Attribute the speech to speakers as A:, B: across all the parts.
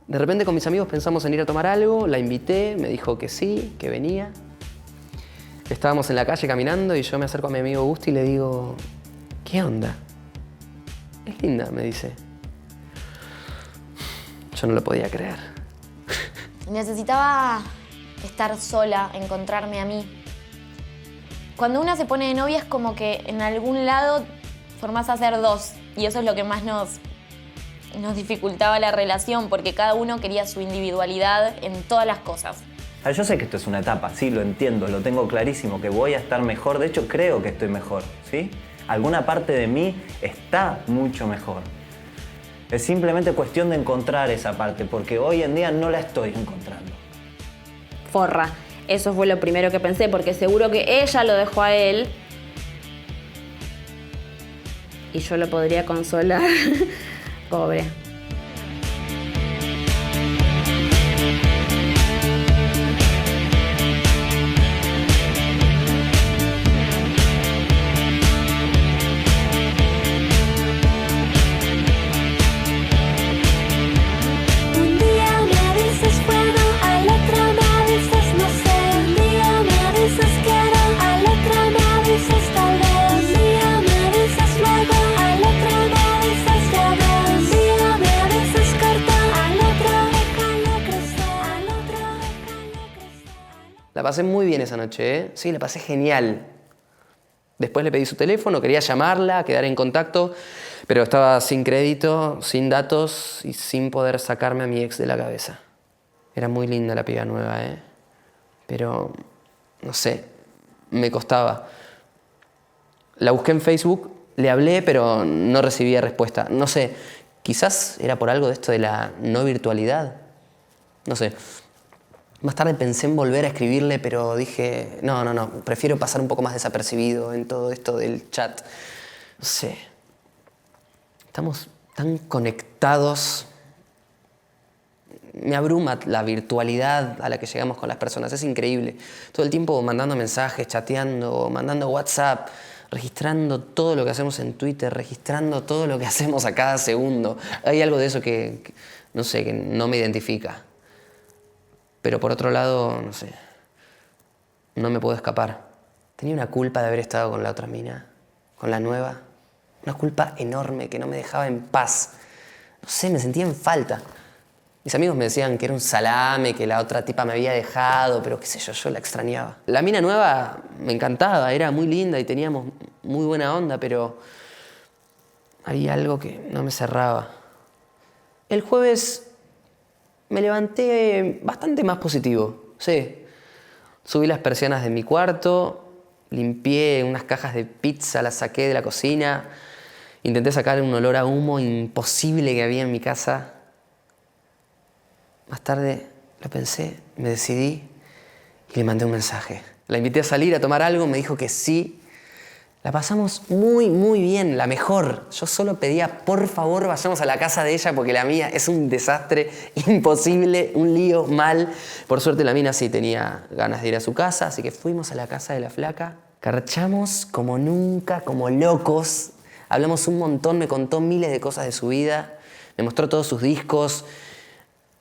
A: De repente con mis amigos pensamos en ir a tomar algo, la invité, me dijo que sí, que venía. Estábamos en la calle caminando y yo me acerco a mi amigo Gusti y le digo, ¿qué onda? Es linda, me dice. Yo no lo podía creer.
B: Necesitaba estar sola, encontrarme a mí. Cuando una se pone de novia es como que en algún lado formás a ser dos y eso es lo que más nos dificultaba la relación porque cada uno quería su individualidad en todas las cosas.
C: Yo sé que esto es una etapa, sí, lo entiendo, lo tengo clarísimo, que voy a estar mejor, de hecho creo que estoy mejor, ¿sí? Alguna parte de mí está mucho mejor. Es simplemente cuestión de encontrar esa parte, porque hoy en día no la estoy encontrando.
D: Forra. Eso fue lo primero que pensé, porque seguro que ella lo dejó a él y yo lo podría consolar. Pobre.
A: La pasé muy bien esa noche, ¿eh? Sí, la pasé genial. Después le pedí su teléfono, quería llamarla, quedar en contacto, pero estaba sin crédito, sin datos y sin poder sacarme a mi ex de la cabeza. Era muy linda la piba nueva, ¿eh? Pero, no sé, me costaba. La busqué en Facebook, le hablé, pero no recibía respuesta. No sé, quizás era por algo de esto de la no virtualidad. No sé. Más tarde pensé en volver a escribirle, pero dije, no, prefiero pasar un poco más desapercibido en todo esto del chat. No sé. Estamos tan conectados. Me abruma la virtualidad a la que llegamos con las personas, es increíble. Todo el tiempo mandando mensajes, chateando, mandando WhatsApp, registrando todo lo que hacemos en Twitter, registrando todo lo que hacemos a cada segundo. Hay algo de eso que no sé, que no me identifica. Pero por otro lado, no sé, no me puedo escapar. Tenía una culpa de haber estado con la otra mina, con la nueva. Una culpa enorme que no me dejaba en paz. No sé, me sentía en falta. Mis amigos me decían que era un salame, que la otra tipa me había dejado, pero qué sé yo la extrañaba. La mina nueva me encantaba, era muy linda y teníamos muy buena onda, pero había algo que no me cerraba. El jueves me levanté bastante más positivo, sí. Subí las persianas de mi cuarto, limpié unas cajas de pizza, las saqué de la cocina, intenté sacar un olor a humo imposible que había en mi casa. Más tarde lo pensé, me decidí y le mandé un mensaje. La invité a salir a tomar algo, me dijo que sí. La pasamos muy, muy bien, la mejor. Yo solo pedía, por favor, vayamos a la casa de ella porque la mía es un desastre, imposible, un lío, mal. Por suerte la mina sí tenía ganas de ir a su casa, así que fuimos a la casa de la flaca. Carchamos como nunca, como locos. Hablamos un montón, me contó miles de cosas de su vida, me mostró todos sus discos.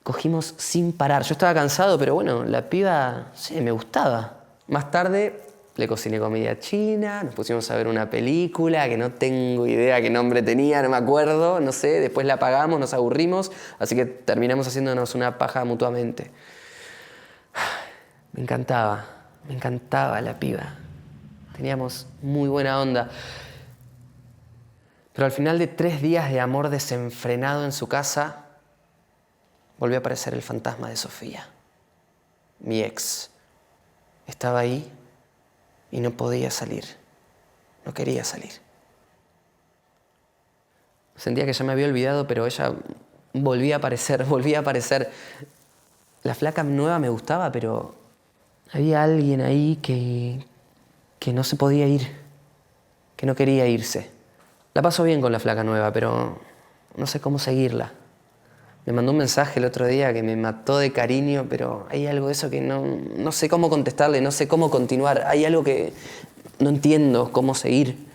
A: Cogimos sin parar. Yo estaba cansado, pero bueno, la piba, sí, me gustaba. Más tarde le cociné comida china, nos pusimos a ver una película que no tengo idea qué nombre tenía, no me acuerdo, no sé. Después la apagamos, nos aburrimos, así que terminamos haciéndonos una paja mutuamente. Me encantaba la piba. Teníamos muy buena onda. Pero al final de 3 días de amor desenfrenado en su casa, volvió a aparecer el fantasma de Sofía. Mi ex estaba ahí y no podía salir. No quería salir. Sentía que ya me había olvidado, pero ella volvía a aparecer. La flaca nueva me gustaba, pero había alguien ahí que no se podía ir, que no quería irse. La paso bien con la flaca nueva, pero no sé cómo seguirla. Me mandó un mensaje el otro día que me mató de cariño, pero hay algo de eso que no sé cómo contestarle, no sé cómo continuar. Hay algo que no entiendo cómo seguir.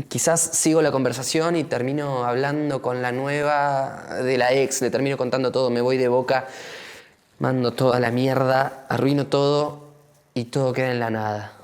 A: quizás sigo la conversación y termino hablando con la nueva de la ex, le termino contando todo, me voy de boca, mando toda la mierda, arruino todo y todo queda en la nada.